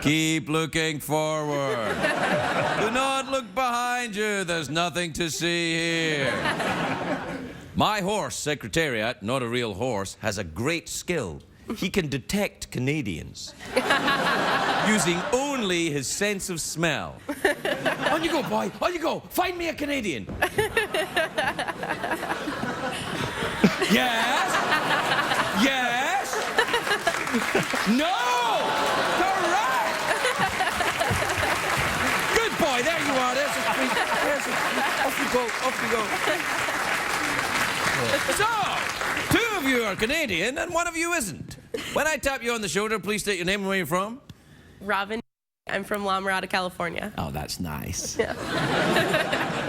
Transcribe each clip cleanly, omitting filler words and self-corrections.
Keep looking forward. Do not look behind you. There's nothing to see here. My horse, Secretariat, not a real horse, has a great skill. He can detect Canadians using only his sense of smell. On you go, boy. On you go. Find me a Canadian. Yes. Yes. No. Correct. Good boy. There you are. There's a treat. Off you go. Off you go. So, two of you are Canadian and one of you isn't. When I tap you on the shoulder, please state your name and where you're from. Robin. I'm from La Mirada, California. Oh, that's nice. Yeah.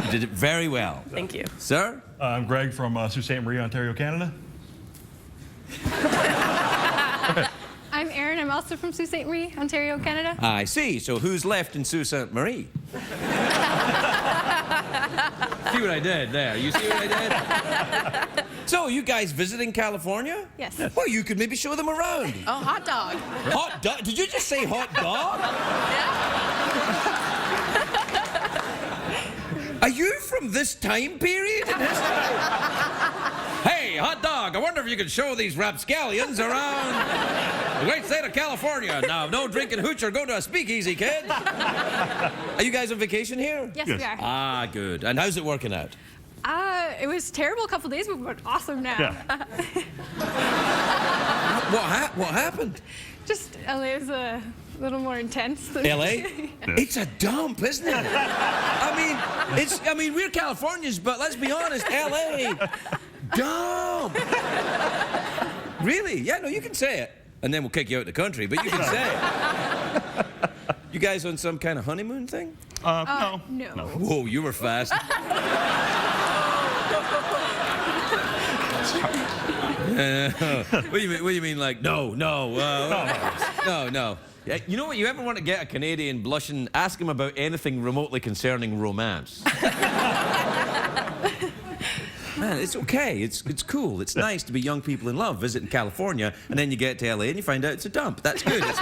You did it very well. Thank you. Sir? I'm Greg from Sault Ste. Marie, Ontario, Canada. I'm Erin. I'm also from Sault Ste. Marie, Ontario, Canada. I see. So who's left in Sault Ste. Marie? See what I did there? You see what I did? So, you guys visiting California? Yes. Well, you could maybe show them around. Oh, hot dog. Hot dog? Did you just say hot dog? Yeah. Are you from this time period in history? Hey, hot dog, I wonder if you could show these rapscallions around the great state of California. Now, no drinking hooch or go to a speakeasy, kid. Are you guys on vacation here? Yes, we are. Ah, good. And how's it working out? It was terrible a couple days, but awesome now. Yeah. What happened? Just LA is a little more intense. LA? It's a dump, isn't it? I mean, we're Californians, but let's be honest, LA, dump. Really? Yeah, no, you can say it. And then we'll kick you out of the country, but you can say it. You guys on some kind of honeymoon thing? No. No. Whoa, you were fast. What do you mean, like, no. Yeah, you know what? You ever want to get a Canadian blushing, ask him about anything remotely concerning romance. Man, it's okay. It's cool. It's nice to be young people in love visiting California, and then you get to LA and you find out it's a dump. That's good. It's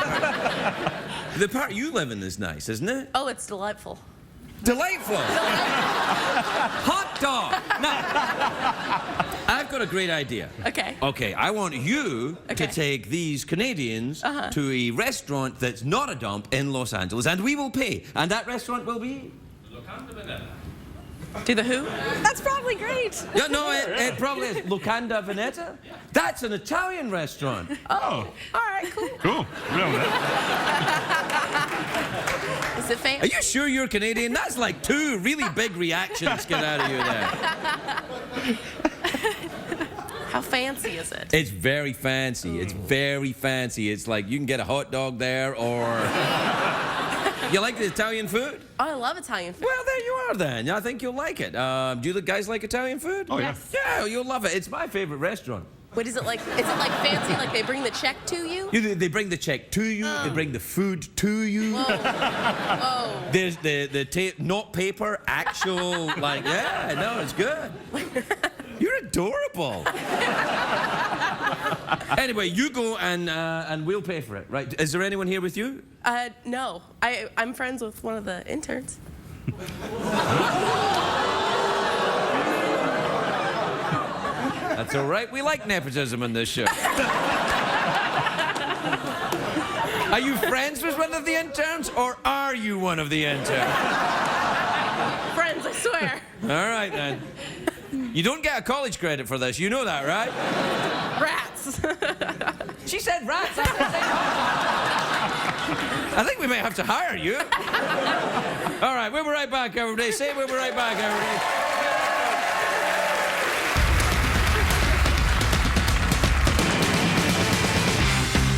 the part you live in is nice, isn't it? Oh, it's delightful. Delightful. Hot dog. Now, I've got a great idea. Okay. Okay, I want you to take these Canadians to a restaurant that's not a dump in Los Angeles, and we will pay. And that restaurant will be? Do the who? That's probably great. Yeah, no, it probably is. Locanda Veneta? That's an Italian restaurant. Oh. All right, cool. Cool. Is it fancy? Are you sure you're Canadian? That's like two really big reactions get out of you there. How fancy is it? It's very fancy. It's very fancy. It's like you can get a hot dog there, or... You like the Italian food? Oh, I love Italian food. Well, there you are then. I think you'll like it. Do you guys like Italian food? Oh, yeah. Yes. Yeah, you'll love it. It's my favorite restaurant. What is it like? Is it like fancy? Like they bring the check to you? They bring the check to you. They bring the food to you. Oh. There's not paper, actual, like, yeah, no, it's good. You're adorable. Anyway, you go and we'll pay for it, right? Is there anyone here with you? No. I'm friends with one of the interns. That's all right. We like nepotism in this show. Are you friends with one of the interns, or are you one of the interns? Friends, I swear. All right, then. You don't get a college credit for this. You know that, right? Rats. She said rats. I think we may have to hire you. All right, we'll be right back, everybody. Say we'll be right back, everybody.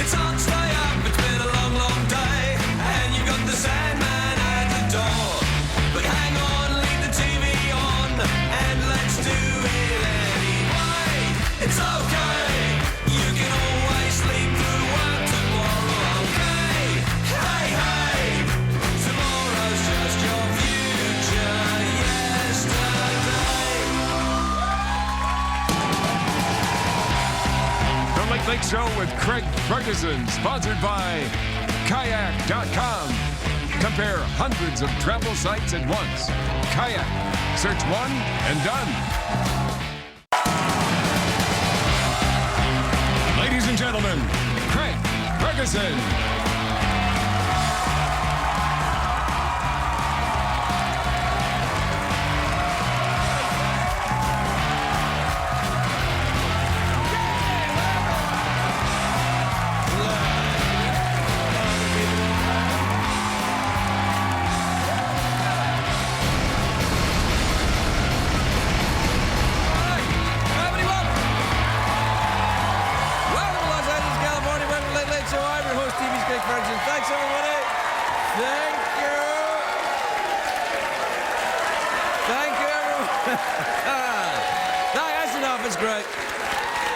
It's on, stay up, it's been a long, long day, and you got the Sandman at the door. But hang on, leave the TV on, and let's do it anyway. It's okay, you can always sleep through work tomorrow, okay? Hey, hey, tomorrow's just your future yesterday. Late Late Show with Craig Ferguson, sponsored by Kayak.com. Compare hundreds of travel sites at once. Kayak. Search one and done. Ladies and gentlemen, Craig Ferguson. Ferguson. Thanks, everybody. Thank you. Thank you, everyone. That's enough. It's great.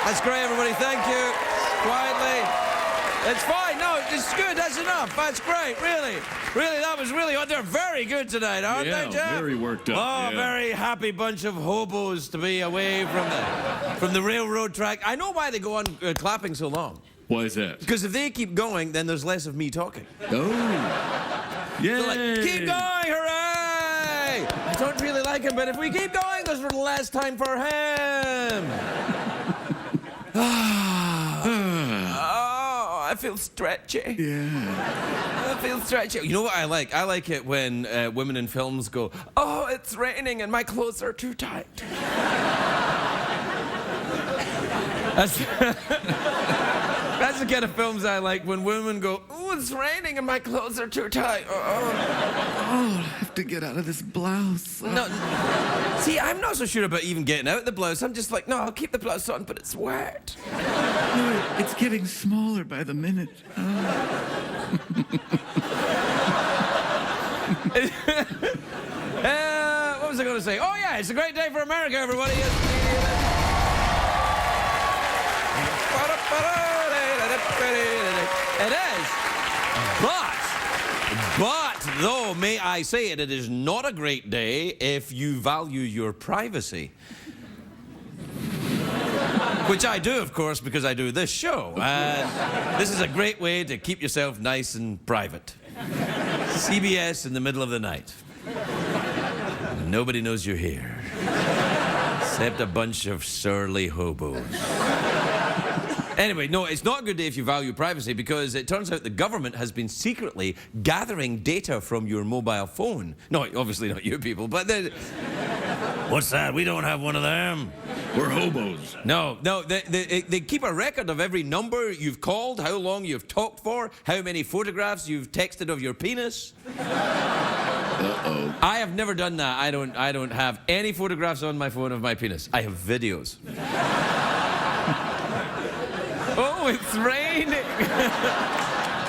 That's great, everybody. Thank you. Quietly. It's fine. No, it's good. That's enough. That's great. Really. Really, that was really... They're very good tonight, aren't they, Jeff? Very worked up. Oh, yeah. Very happy bunch of hobos to be away from the railroad track. I know why they go on clapping so long. Why is that? Because if they keep going, then there's less of me talking. Oh. Yeah. They're like, keep going, hooray! I don't really like him, but if we keep going, there's less time for him. Oh, I feel stretchy. Yeah. I feel stretchy. You know what I like? I like it when women in films go, oh, it's raining and my clothes are too tight. That's the kind of films I like, when women go, oh, it's raining and my clothes are too tight. Oh, I have to get out of this blouse. no. See, I'm not so sure about even getting out the blouse. I'm just like, no, I'll keep the blouse on, but it's wet. No, it's getting smaller by the minute. What was I going to say? Oh, yeah, it's a great day for America, everybody. It is. But, though, may I say it, it is not a great day if you value your privacy. Which I do, of course, because I do this show. This is a great way to keep yourself nice and private. CBS in the middle of the night. Nobody knows you're here. Except a bunch of surly hobos. Anyway, no, it's not a good day if you value privacy, because it turns out the government has been secretly gathering data from your mobile phone. No, obviously not you people, but what's that? We don't have one of them. We're hobos. No, they keep a record of every number you've called, how long you've talked for, how many photographs you've texted of your penis. Uh-oh. I have never done that. I don't have any photographs on my phone of my penis. I have videos. Oh, it's raining.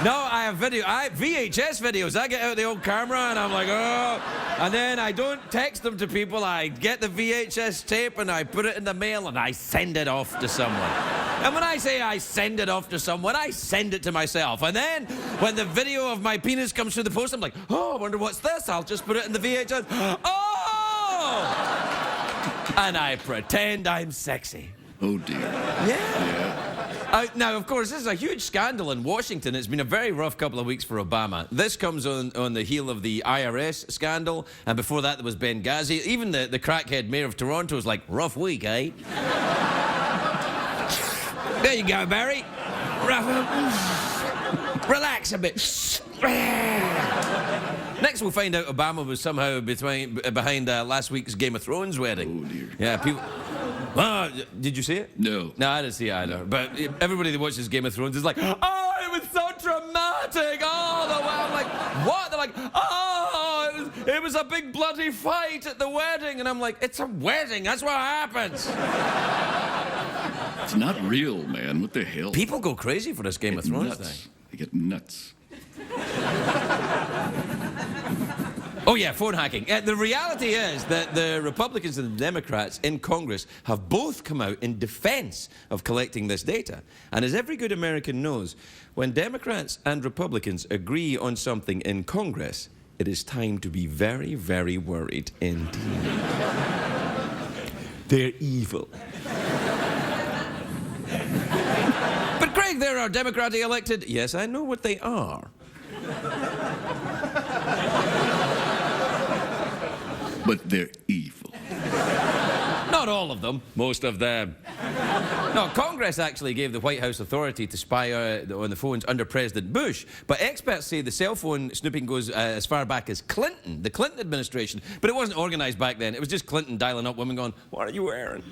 No, I have VHS videos. I get out the old camera and I'm like, oh. And then I don't text them to people. I get the VHS tape and I put it in the mail and I send it off to someone. And when I say I send it off to someone, I send it to myself. And then when the video of my penis comes through the post, I'm like, oh, I wonder what's this? I'll just put it in the VHS. Oh! And I pretend I'm sexy. Oh, dear. Yeah. Now, of course, this is a huge scandal in Washington. It's been a very rough couple of weeks for Obama. This comes on the heel of the IRS scandal, and before that there was Benghazi. Even the crackhead mayor of Toronto was like, rough week, eh? There you go, Barry. Relax a bit. Next, we'll find out Obama was somehow behind last week's Game of Thrones wedding. Oh, dear. Yeah, people... did you see it? No. No, I didn't see it either. But everybody that watches Game of Thrones is like, oh, it was so dramatic. Oh, I'm like, what? They're like, oh, it was a big bloody fight at the wedding. And I'm like, it's a wedding. That's what happens. It's not real, man. What the hell? People go crazy for this Game of Thrones nuts. thing. They get nuts. Oh, yeah, phone hacking. The reality is that the Republicans and the Democrats in Congress have both come out in defense of collecting this data. And as every good American knows, when Democrats and Republicans agree on something in Congress, it is time to be very, very worried indeed. They're evil. there are democratically elected... Yes, I know what they are. But they're evil. Not all of them, most of them. No, Congress actually gave the White House authority to spy on the phones under President Bush. But experts say the cell phone snooping goes as far back as Clinton, the Clinton administration. But it wasn't organized back then. It was just Clinton dialing up women going, "What are you wearing?"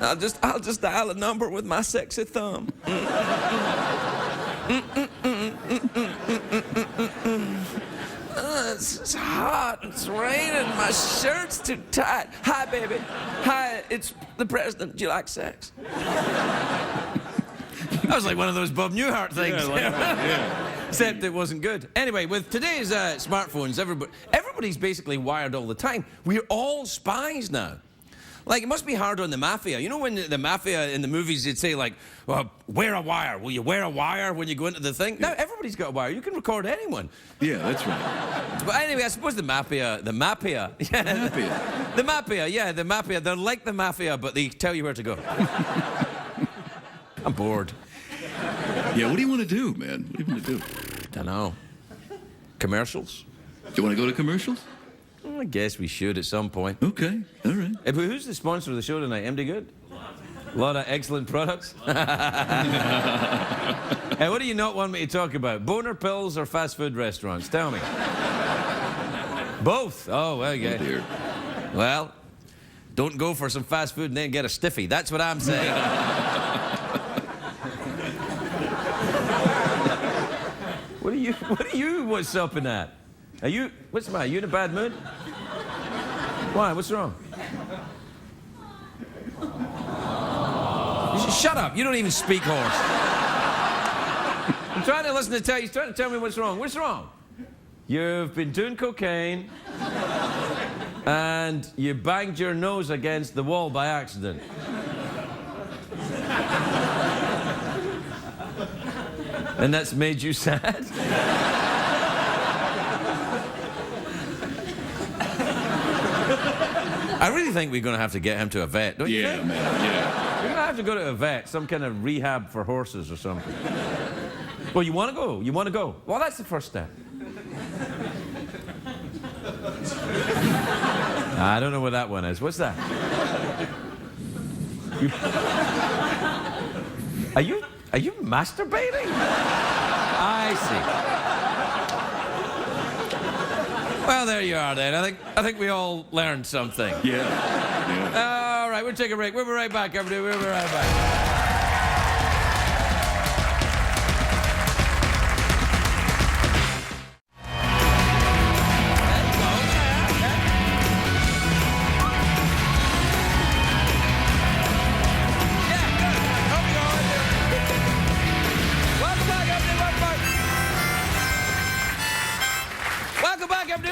I'll just dial a number with my sexy thumb. It's hot, it's raining, my shirt's too tight. Hi, baby. Hi, it's the president. Do you like sex? That was like one of those Bob Newhart things. Yeah, like that, yeah. Except it wasn't good. Anyway, with today's smartphones, everybody's basically wired all the time. We're all spies now. Like, it must be hard on the mafia. You know when the mafia in the movies, they'd say, like, well, wear a wire. Will you wear a wire when you go into the thing? Now, everybody's got a wire. You can record anyone. Yeah, that's right. But anyway, I suppose the mafia, yeah, the mafia, they're like the mafia, but they tell you where to go. I'm bored. Yeah, what do you want to do, man? What do you want to do? Dunno. Commercials? Do you want to go to commercials? I guess we should at some point. Okay, all right. Hey, but who's the sponsor of the show tonight? MD Good? A lot of excellent products. Hey, what do you not want me to talk about? Boner pills or fast food restaurants? Tell me. Both? Oh, well, yeah. Oh, dear. Well, don't go for some fast food and then get a stiffy. That's what I'm saying. What are you what's up in that? What's the matter? You in a bad mood? Why? What's wrong? Shut up. You don't even speak horse. I'm trying to listen to tell you. He's trying to tell me what's wrong. What's wrong? You've been doing cocaine and you banged your nose against the wall by accident. And that's made you sad? I really think we're going to have to get him to a vet, don't you Yeah, think? man, yeah. We're going to have to go to a vet, some kind of rehab for horses or something. Well, you want to go? You want to go? Well, that's the first step. I don't know what that one is. What's that? Are you masturbating? I see. Well, there you are then. I think we all learned something. Yeah. All right, we'll take a break. We'll be right back, everybody. We'll be right back.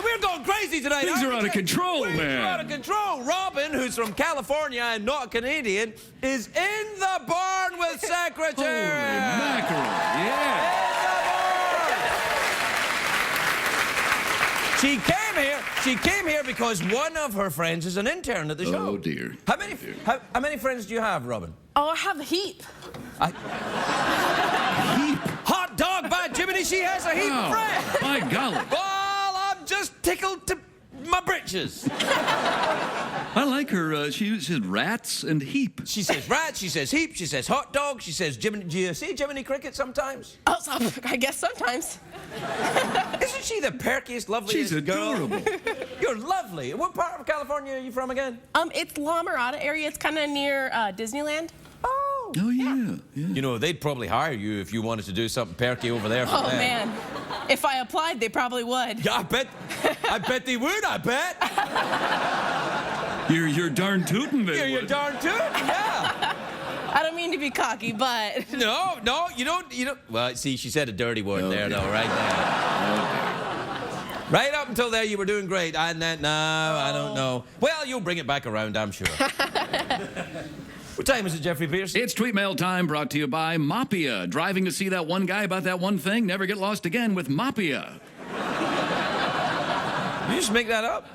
We're going crazy tonight. Things are out of control, man. Things are out of control. Robin, who's from California and not a Canadian, is in the barn with Secretary. Holy mackerel, yeah. In the barn. She came here because one of her friends is an intern at the show. Oh, dear. How many friends do you have, Robin? Oh, I have a heap. Heap. Hot dog by Jiminy, she has a heap of friends. My golly. Well, I'm just tickled to my britches. I like her. She said rats and heap. She says rats, she says heap, she says hot dog, she says Jiminy. Do you see Jiminy Cricket sometimes? Oh, so, I guess sometimes. Isn't she the perkiest, loveliest She's girl? adorable. You're lovely. What part of California are you from again? It's La Mirada area. It's kind of near Disneyland. Oh. Oh, yeah. You know, they'd probably hire you if you wanted to do something perky over there for Oh, them. man. If I applied, they probably would. Yeah, I bet they would, I bet. You're darn tootin' they You're would. darn tootin', yeah. I don't mean to be cocky, but... No, you don't. Well, see, she said a dirty word there, though, right there. Right up until there, you were doing great. And then, no, I don't know. Well, you'll bring it back around, I'm sure. What time is it, Jeffrey Pierce? It's Tweet Mail time, brought to you by Mapia. Driving to see that one guy about that one thing? Never get lost again with Mapia. You just make that up?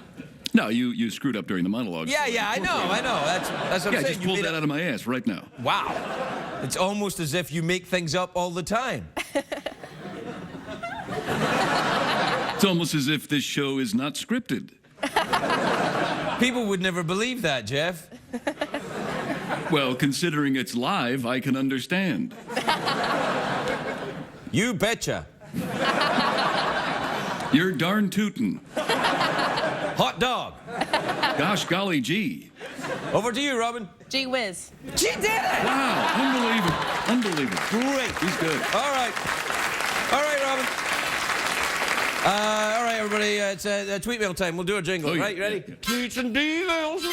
No, you screwed up during the monologue. Yeah, I know. That's what Yeah, I'm I saying. just pulled that out of my ass right now. Wow. It's almost as if you make things up all the time. It's almost as if this show is not scripted. People would never believe that, Jeff. Well, considering it's live, I can understand. You betcha. You're darn tootin'. Hot dog. Gosh golly gee. Over to you, Robin. Gee whiz. She did it! Wow, unbelievable. Great. He's good. All right, Robin. All right, everybody. It's tweet mail time. We'll do a jingle. Oh, yeah. Right, you ready? Tweets and emails.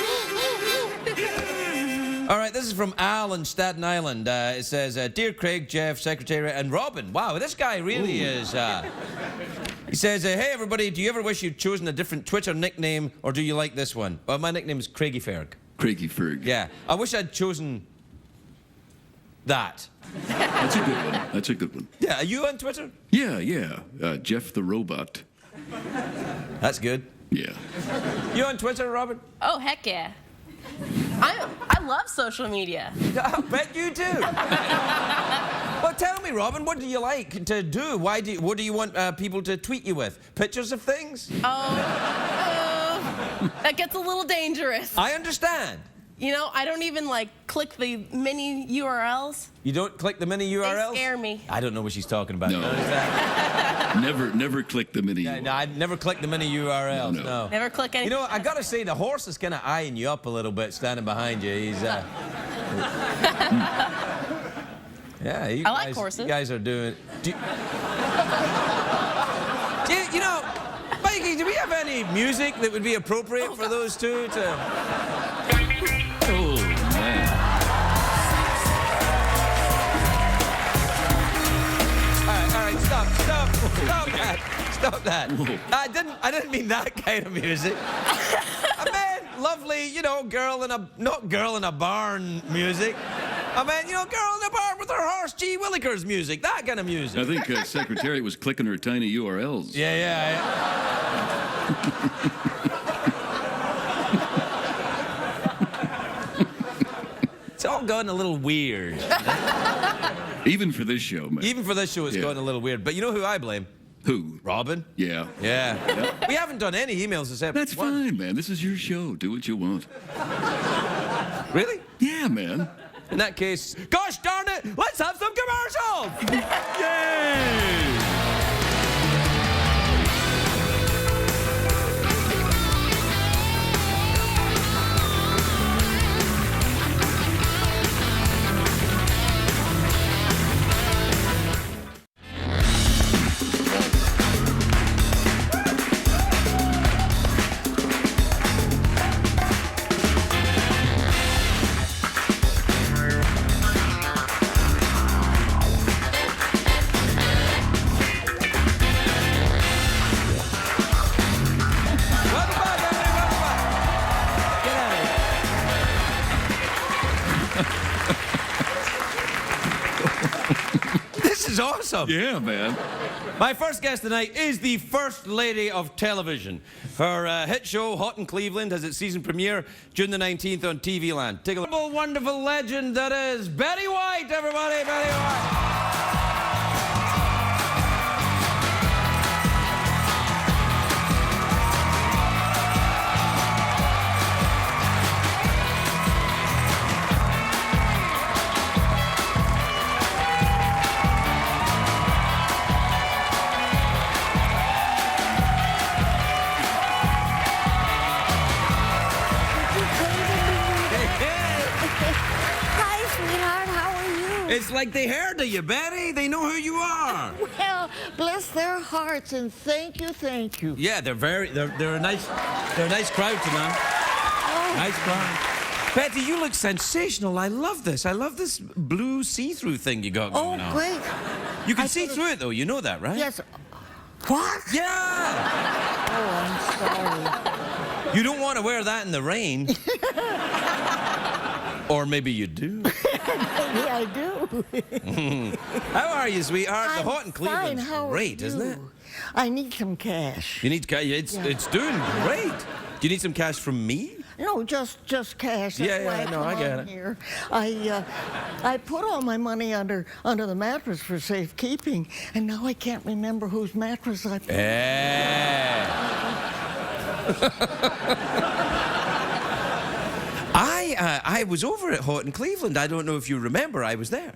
All right, this is from Al in Staten Island. It says, Dear Craig, Jeff, Secretary, and Robin. Wow, this guy really is... He says, hey, everybody, do you ever wish you'd chosen a different Twitter nickname, or do you like this one? Well, my nickname is Craigie Ferg. Craigie Ferg. Yeah, I wish I'd chosen that. That's a good one. That's a good one. Yeah, are you on Twitter? Yeah. Jeff the Robot. That's good. Yeah. You on Twitter, Robin? Oh, heck yeah. I love social media. I bet you do. Well, tell me, Robin, what do you like to do? What do you want people to tweet you with? Pictures of things? That gets a little dangerous. I understand. You know, I don't even click the mini URLs. You don't click the mini URLs? They scare me. I don't know what she's talking about. No. Notice that? Never click the mini. No, I never click the mini URLs. No. Never click anything. You know, I gotta say, the horse is kind of eyeing you up a little bit, standing behind you. He's. Yeah, I like horses. You guys are doing. You know, Mikey, do we have any music that would be appropriate for those two to? Oh, man. All right, stop that. Whoa. I didn't mean that kind of music. I meant lovely, not girl in a barn music. I meant, girl in a barn with her horse, G. Willikers music, that kind of music. I think Secretary was clicking her tiny URLs. Yeah. It's all gone a little weird. Even for this show, man. Even for this show, it's gone a little weird. But you know who I blame? Who? Robin. Yeah. Yeah. Yep. We haven't done any emails except That's one. fine, man. This is your show. Do what you want. Really? Yeah, man. In that case, gosh darn it, let's have some commercials! Yay! Welcome back, everybody, welcome back. Get out of here. This is awesome. Yeah, man. My first guest tonight is the First Lady of Television. Her hit show, Hot in Cleveland, has its season premiere June the 19th on TV Land. Take a look. Wonderful legend that is Betty White, everybody, Betty White. Hi, sweetheart. How are you? It's like they heard of you, Betty. They know who you are. Well, bless their hearts and thank you. Yeah, they're a nice crowd tonight. Nice crowd. Betty, you look sensational. I love this. I love this blue see-through thing you got Oh, going on. great. You can I see thought it- through it, though. You know that, right? Yes. What? Yeah. Oh, I'm sorry. You don't want to wear that in the rain. Or maybe you do. Maybe I do. How are you, sweetheart? The I'm Hot in Cleveland's fine. How are great, isn't it? you? I need some cash. You need to. It's doing great. Do you need some cash from me? No, just cash. That's Yeah, why yeah, no, I come get on it. Here. I put all my money under the mattress for safekeeping, and now I can't remember whose mattress I put. Yeah. I was over at Houghton, Cleveland. I don't know if you remember. I was there.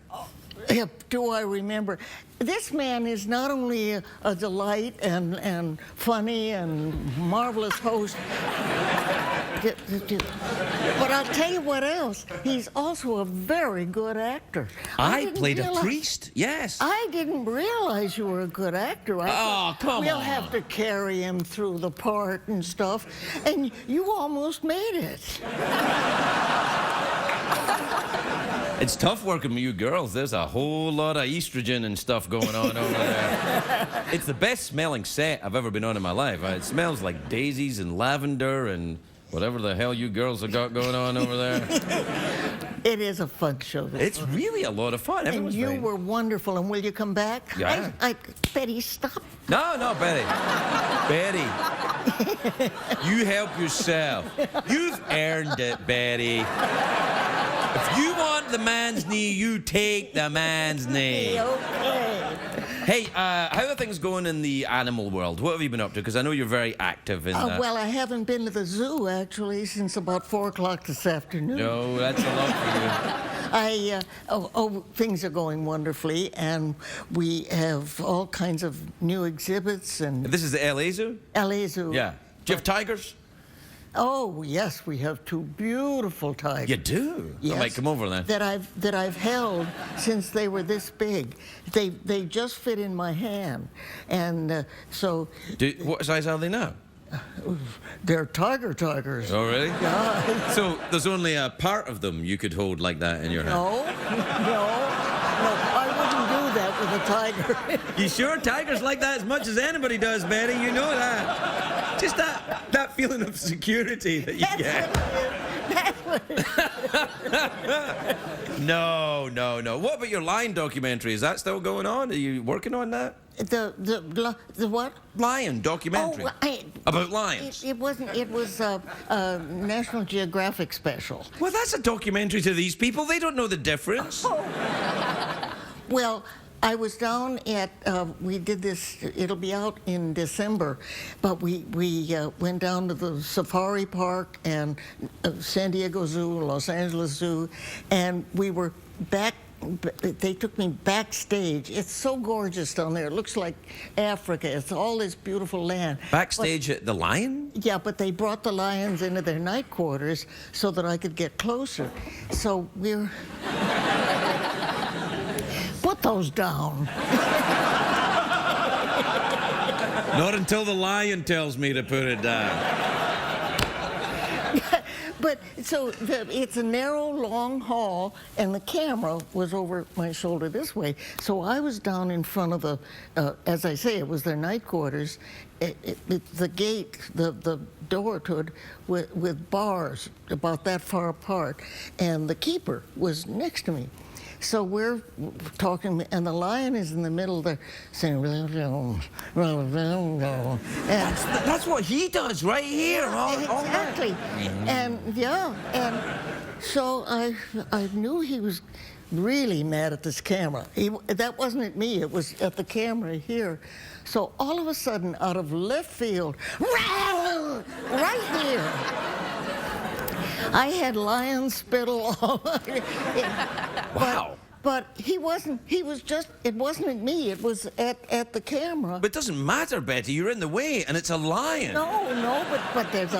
Do I remember? This man is not only a delight and funny and marvelous host, but I'll tell you what else. He's also a very good actor. I didn't played a realize- priest. Yes. I didn't realize you were a good actor. I thought, come we'll on. have to carry him through the part and stuff, and you almost made it. It's tough working with you girls. There's a whole lot of estrogen and stuff going on over there. It's the best smelling set I've ever been on in my life. It smells like daisies and lavender and whatever the hell you girls have got going on over there. It is a fun show. This It's one. really a lot of fun. And Everyone's you very- were wonderful. And will you come back? Yeah. Betty, stop. No, Betty. Betty. You help yourself. You've earned it, Betty. If you want the man's knee, you take the man's knee. Okay. Hey, how are things going in the animal world? What have you been up to? Because I know you're very active in that. Well, I haven't been to the zoo, actually, since about 4 o'clock this afternoon. No, that's a lot for you. Things are going wonderfully, and we have all kinds of new exhibits and This is the LA Zoo? LA Zoo. Yeah. Do you have tigers? Oh, yes, we have 2 beautiful tigers. You do? Yes, I might come over then. That I've held since they were this big. They just fit in my hand, and so What size are they now? they're tigers. Oh, really? Yeah. So there's only a part of them you could hold like that in your hand? No, I wouldn't do that with a tiger. You sure? Tigers like that as much as anybody does, Betty. You know that. Just that feeling of security that you get. That's what it is. No. What about your lion documentary? Is that still going on? Are you working on that? The what? Lion documentary. About lions. It wasn't. It was a National Geographic special. Well, that's a documentary to these people. They don't know the difference. Well, I was down at. We did this. It'll be out in December, but we went down to the Safari Park and San Diego Zoo, Los Angeles Zoo, and we were back. They took me backstage. It's so gorgeous down there. It looks like Africa. It's all this beautiful land. Backstage at the lion? Yeah, but they brought the lions into their night quarters so that I could get closer. So we're... Put those down. Not until the lion tells me to put it down. But so it's a narrow, long hall, and the camera was over my shoulder this way. So I was down in front of the, as I say, it was their night quarters. The gate, the door to it, with bars about that far apart, and the keeper was next to me. So we're talking, and the lion is in the middle there saying, and That's what he does right here. exactly. And so I knew he was really mad at this camera. That wasn't at me, it was at the camera here. So all of a sudden, out of left field, right here, I had lion spittle all Wow. But he wasn't, it wasn't at me, it was at the camera. But it doesn't matter, Betty. You're in the way, and it's a lion. No, but there's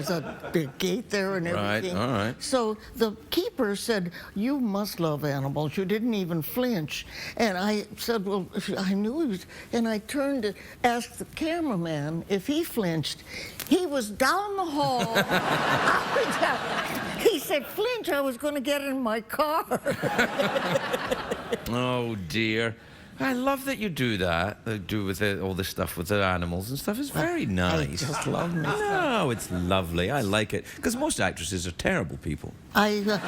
a big gate there and everything. Right, all right. So the keeper said, "You must love animals." You didn't even flinch. And I said, "Well, I knew he was." And I turned to ask the cameraman if he flinched. He was down the hall. He said, "Flinch, I was going to get in my car." Oh, dear. I love that you do that. Do with all this stuff with the animals and stuff. It's very nice. I just love me. No, it's lovely. I like it. Because most actresses are terrible people. We're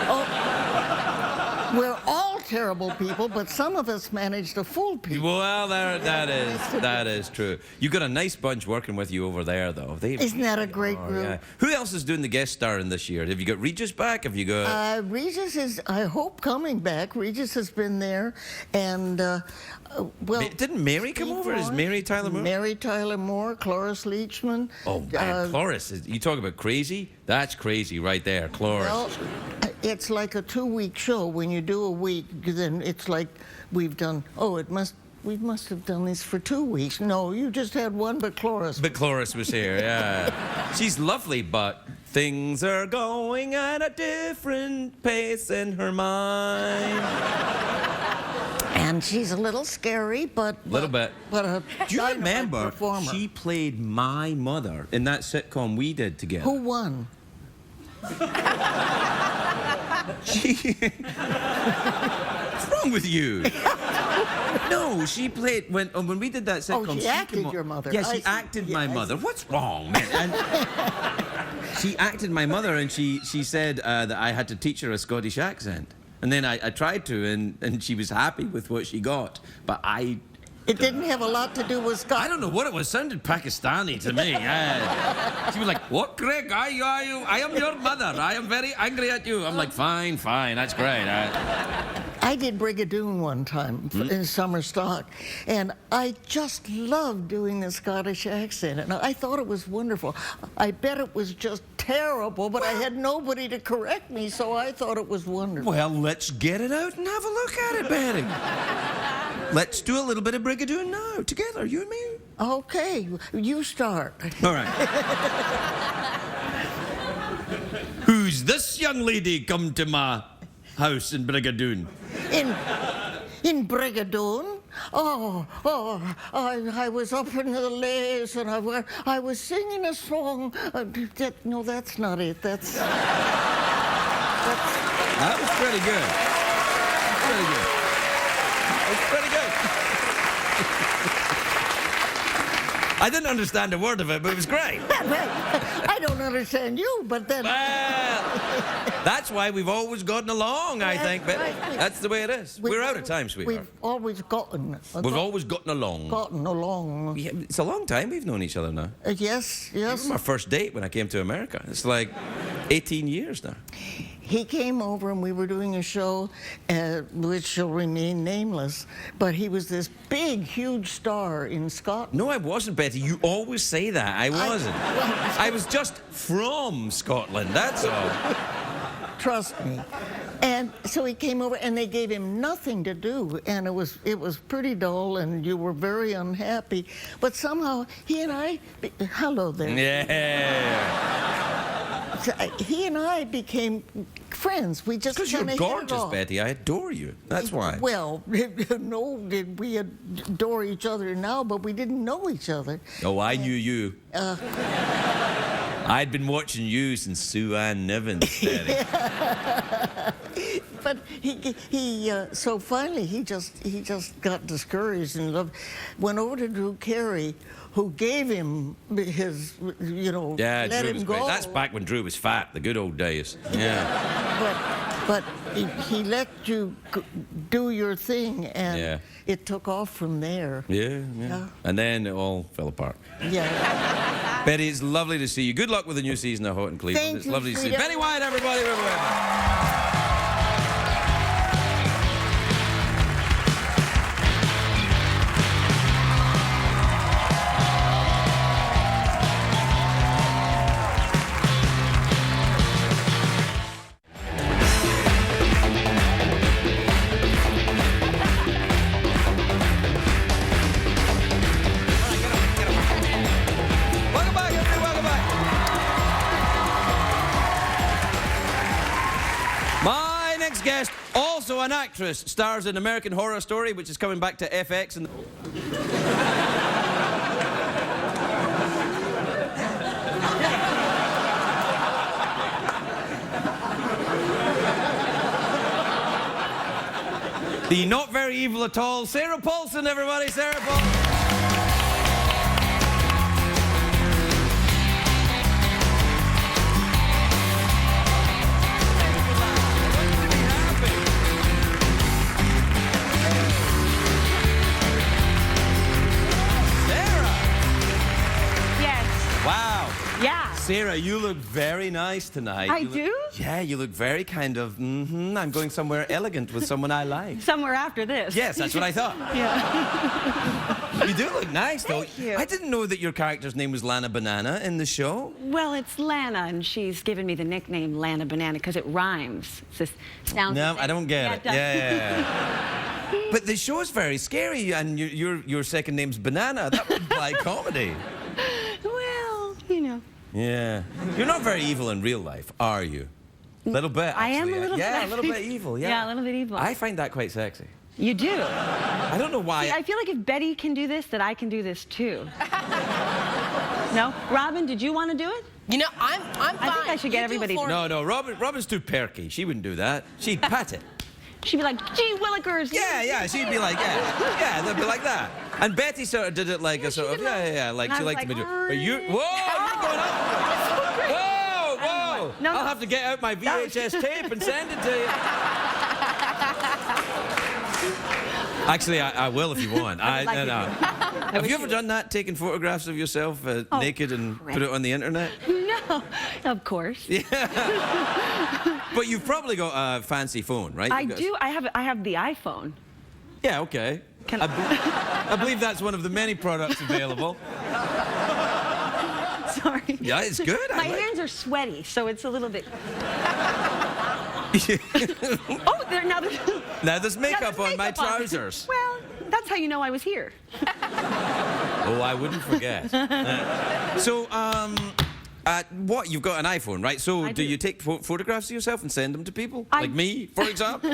all terrible people, but some of us manage to fool people. Well, that is true. You got a nice bunch working with you over there, though. Isn't that a great group? Yeah. Who else is doing the guest starring this year? Have you got Regis back? Have you got? Regis is, I hope, coming back. Regis has been there, and well, Didn't Mary come Steve over? Is Lawrence, Mary Tyler Moore? Mary Tyler Moore, Cloris Leachman. Oh man, Cloris! You talk about crazy? That's crazy right there, Cloris. Well, it's like a 2-week show. When you do a week, then it's like we've done. Oh, we must have done this for 2 weeks. No, you just had one, but Cloris. But Cloris was here, yeah. She's lovely, but things are going at a different pace in her mind. And she's a little scary, but Little bit. But a Do you dynamite remember performer. she played my mother in that sitcom we did together? Who won? What's wrong with you? No, she played when we did that sitcom. Oh, she acted your mother. Yeah, I she see. acted my Yeah, I mother. see. What's wrong, man? And she acted my mother, and she said that I had to teach her a Scottish accent. And then I tried to, and she was happy with what she got. But It didn't have a lot to do with Scott. I don't know what it was. Sounded Pakistani to me. She was like, "What, Greg? I am your mother. I am very angry at you." I'm like, "Fine, that's great." I did Brigadoon one time in summer stock, and I just loved doing the Scottish accent, and I thought it was wonderful. I bet it was just terrible, but I had nobody to correct me, so I thought it was wonderful. Well, let's get it out and have a look at it, Betty. Let's do a little bit of Brigadoon now, together, you and me. Okay, you start. All right. Who's this young lady come to my house in Brigadoon? In Brigadoon? I was up in the lace and I was singing a song. No, that's not it. That was pretty good. Pretty good. It's pretty good. I didn't understand a word of it, but it was great. I don't understand you, but then. Well, that's why we've always gotten along, I think. But that's the way it is. We're out of time, sweetheart. We've always gotten. We've always gotten along. Gotten along. Yeah, it's a long time we've known each other now. Yes. It was my first date when I came to America. It's like 18 years now. He came over and we were doing a show which shall remain nameless, but he was this big, huge star in Scotland. No, I wasn't, Betty. You always say that. I wasn't. I was just from Scotland, that's all. Trust me. And so he came over and they gave him nothing to do, and it was pretty dull, and you were very unhappy. But somehow he and I, hello there. Yeah. He and I became friends. We just Because you're kinda hit it gorgeous, off. Betty. I adore you. That's why. Well, no, did we adore each other now, but we didn't know each other. Oh, I knew you. I'd been watching you since Sue Ann Nivens, Betty. But so finally he just got discouraged and went over to Drew Carey, who gave him his, Yeah, let Drew him was go. great. That's back when Drew was fat, the good old days. Yeah. But he let you do your thing, and Yeah. it took off from there. Yeah. Yeah. And then it all fell apart. Yeah. Betty, it's lovely to see you. Good luck with the new season of Hot in Cleveland. Thank It's you, lovely to see you. sweetheart. Betty White, everybody. Welcome back, everybody. Welcome back. My next guest, also an actress, stars in American Horror Story, which is coming back to FX. And the not very evil at all, Sarah Paulson, everybody. Sarah Paulson. Sarah, you look very nice tonight. I You look- do? Yeah, you look very kind of, I'm going somewhere elegant with someone I like. Somewhere after this. Yes, that's what I thought. Yeah. You do look nice, though. Thank you. I didn't know that your character's name was Lana Banana in the show. Well, it's Lana, and she's given me the nickname Lana Banana because it rhymes. It's just sounds. No, I don't get it. does. Yeah. But the show's very scary, and your second name's Banana. That would imply comedy. Well, you know. Yeah. You're not very evil in real life, are you? A little bit, I am actually. a little Yeah, bit. a little bit evil, yeah. Yeah, a little bit evil. I find that quite sexy. You do. I don't know why. See, I feel like if Betty can do this, that I can do this too. No? Robin, did you want to do it? You know, I'm fine. I think I should get You do everybody to- Florida. No, Robin's too perky. She wouldn't do that. She'd pat it. She'd be like, gee, Willikers. Yeah, she'd be like, yeah, they'd be like that. And Betty sort of did it like a sort of, like And she I was liked to like, be doing. But you, whoa, you're going up. Whoa. No, I'll have to get out my VHS tape and send it to you. Actually, I will if you want. No. Have you ever done that, taken photographs of yourself naked and put it on the internet? No, of course. But you've probably got a fancy phone, right? I do. I have the iPhone. Yeah, okay. Can I believe that's one of the many products available. Sorry. Yeah, it's good. My hands are sweaty, so it's a little bit. Now there's makeup on my trousers. Well, that's how you know I was here. Oh, I wouldn't forget. So, what? You've got an iPhone, right? So, do you take photographs of yourself and send them to people? Like me, for example?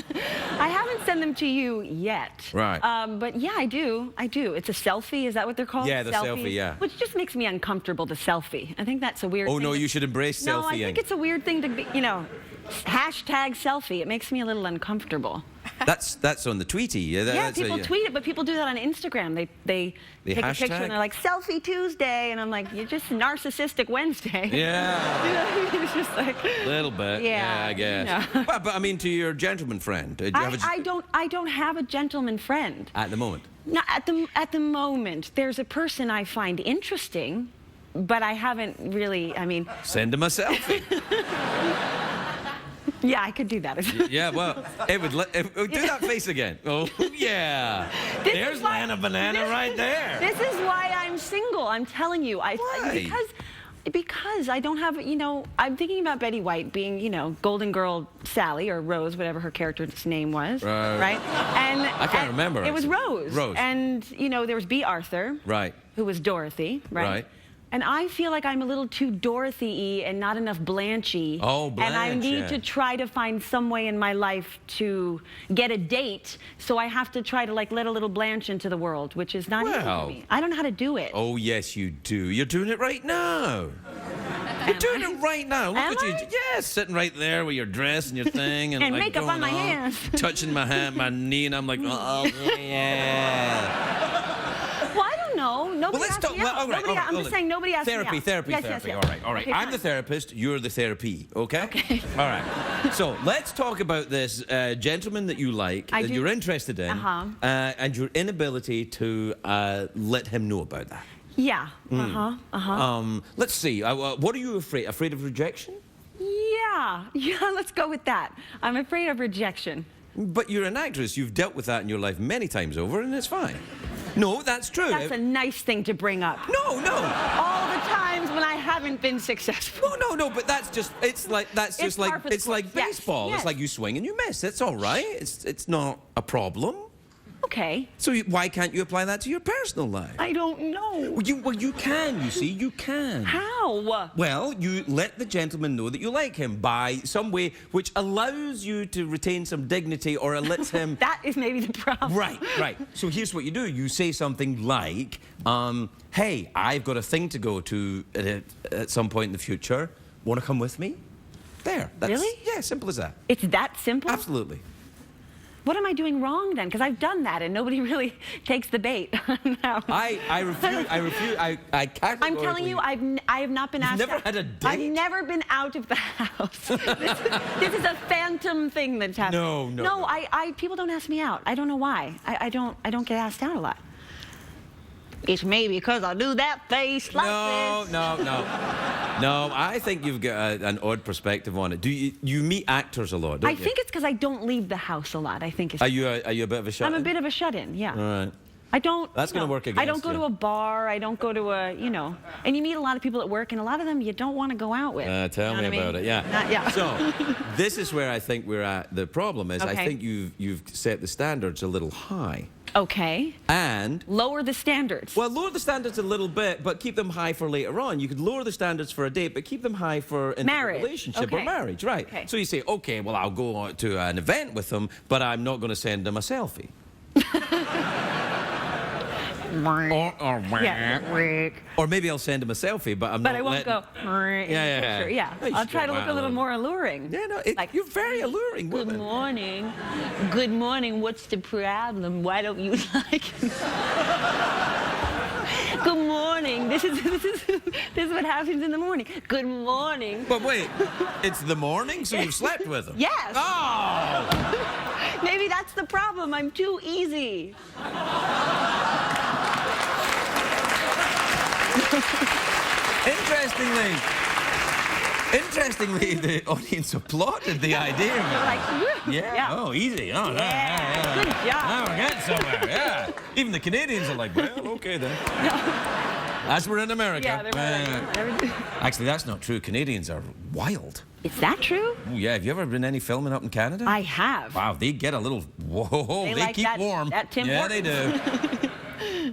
I haven't sent them to you yet. Right. But yeah, I do. It's a selfie. Is that what they're called? Yeah, the selfie, yeah. Which just makes me uncomfortable, the selfie. I think that's a weird Oh, thing. no, you should embrace selfieing. No, I think it's a weird thing to be, hashtag selfie. It makes me a little uncomfortable. That's on the Tweety. Yeah, people tweet it, but people do that on Instagram. They take a picture hashtag? and they're like, Selfie Tuesday, and I'm like, you're just Narcissistic Wednesday. Yeah. It's just like... A little bit. Yeah, I guess. you know. But I mean, to your gentleman friend. Do you have I don't have a gentleman friend. At the moment? No, at the moment, there's a person I find interesting, but I haven't really, Send him a selfie. Yeah, I could do that. Yeah, well, it would do that face again. Oh, yeah. There's Lana Banana right there. This is why I'm single. I'm telling you. Why? Because I don't have, I'm thinking about Betty White being, Golden Girl Sally or Rose, whatever her character's name was. Right? And I can't remember. It was Rose. Rose. And, there was B. Arthur. Right. Who was Dorothy. Right. And I feel like I'm a little too Dorothy-y and not enough Blanchy. Oh, Blanche, and I need yeah. to try to find some way in my life to get a date, so I have to try to let a little Blanche into the world, which is not easy for me. I don't know how to do it. Oh, yes, you do. You're doing it right now. You're doing it right now. Look at you. Yes, sitting right there with your dress and your thing. And makeup on my hands. Touching my knee, and I'm like, oh, yeah. Well, I don't know. Nobody let's asked talk. me out. I'm just saying nobody asked me out. Therapy. Yes. All right. Okay, I'm fine. the therapist. You're the therapy. Okay. Okay. All right. So let's talk about this gentleman that you like, that you're interested in, and your inability to let him know about that. Yeah. Let's see. What are you afraid? Afraid of rejection? Yeah. Let's go with that. I'm afraid of rejection. But you're an actress. You've dealt with that in your life many times over, and it's fine. No, that's true. That's a nice thing to bring up. No. All the times when I haven't been successful. No, but it's like baseball. Yes. It's like you swing and you miss. It's all right. It's not a problem. Okay. So why can't you apply that to your personal life? I don't know. Well, you can, you see, you can. How? Well, you let the gentleman know that you like him by some way which allows you to retain some dignity or lets him... That is maybe the problem. Right. So here's what you do. You say something like, hey, I've got a thing to go to at some point in the future. Want to come with me? There. Really? Yeah, simple as that. It's that simple? Absolutely. What am I doing wrong then? Because I've done that and nobody really takes the bait. No. I refuse. I categorically... I'm telling you, I have not been asked. You've never had a date? I've never been out of the house. This is a phantom thing that's happening. No. No, people don't ask me out. I don't know why. I don't get asked out a lot. It's maybe because I do that face like No, this. no, no. No, I think you've got an odd perspective on it. Do you meet actors a lot, don't I you? think it's because I don't leave the house a lot. I think it's. Are you a bit of a shut-in? I'm a bit of a shut-in, yeah. All right. I don't. That's gonna work I don't against go you. to a bar. I don't go to a, and you meet a lot of people at work, and a lot of them you don't want to go out with. Tell me about it. Yeah. Yeah. So, this is where I think we're at. The problem is, I Okay. think you've set the standards a little high. Okay. And Lower the standards. well, lower the standards a little bit, but keep them high for later on. You could lower the standards for a date, but keep them high for a Marriage. relationship or Okay. marriage, right? Okay. So you say, okay, well, I'll go to an event with them, but I'm not going to send them a selfie. Or maybe I'll send him a selfie, but I'm But not. I won't go. Yeah. Sure, yeah. Hey, I'll try to look a little well, more alluring. Yeah, no, you're very alluring Good woman. morning. Good morning. What's the problem? Why don't you like it? Good morning. This is what happens in the morning. Good morning. But wait, it's the morning, so you've slept with him? Yes. Oh! Maybe that's the problem. I'm too easy. Interestingly, the audience applauded the idea. Like, woo. Yeah. Oh, easy. Oh, Yeah. Good job. Now we're getting somewhere. Yeah. Even the Canadians are like, well, okay then. As we're in America. Yeah, they're Actually, that's not true. Canadians are wild. Is that true? Oh, yeah. Have you ever been any filming up in Canada? I have. Wow, they get a little. Whoa, They they like keep that- warm. that Tim yeah, Hortons. they do.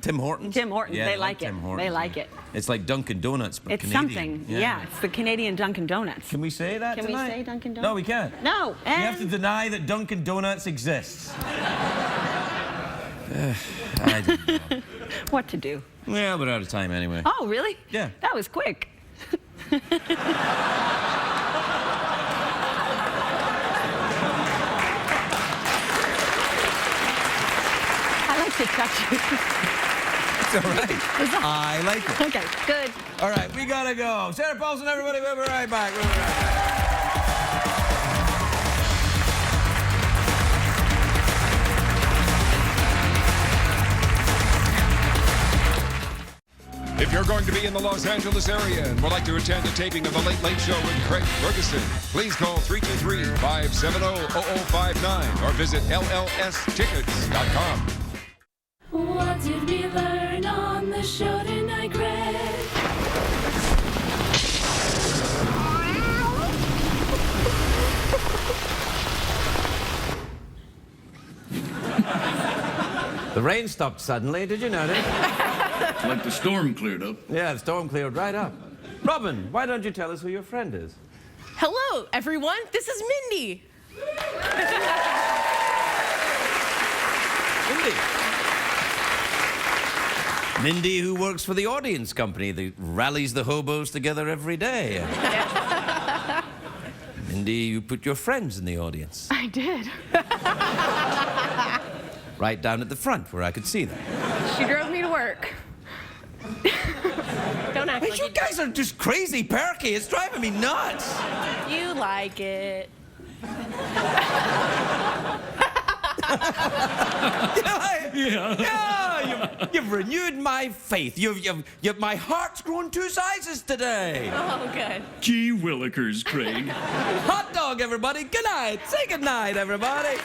Tim Hortons? Tim Hortons, Yeah, they like it. Tim Hortons, They like yeah. it. It's like Dunkin' Donuts, but It's Canadian. something. Yeah, it's the Canadian Dunkin' Donuts. Can we say that Can we tonight? say Dunkin' No, Donuts? we can't. No. You have to and- deny that Dunkin' Donuts exists. I don't know. What to do? Well, we're out of time anyway. Oh, really? Yeah. That was quick. I like to touch you. It's all right. I like it. Okay, good. All right, we gotta go. Sarah Paulson, everybody, we'll be right back. We'll be right back. If you're going to be in the Los Angeles area and would like to attend a taping of The Late Late Show with Craig Ferguson, please call 323-570-0059 or visit LLStickets.com. What did we learn on the show tonight, Greg? The rain stopped suddenly, did you notice? Like the storm cleared up. Yeah, the storm cleared right up. Robin, why don't you tell us who your friend is? Hello, everyone. This is Mindy. Mindy, who works for the audience company that rallies the hobos together every day. Mindy, you put your friends in the audience. I did. Right down at the front where I could see them. She drove me to work. Don't act Hey, like you guys are just crazy perky. It's driving me nuts. you like it. Yeah, you've renewed my faith. My heart's grown 2 sizes today. Oh, good. Gee willikers, Craig. Hot dog, everybody. Good night. Say good night, everybody.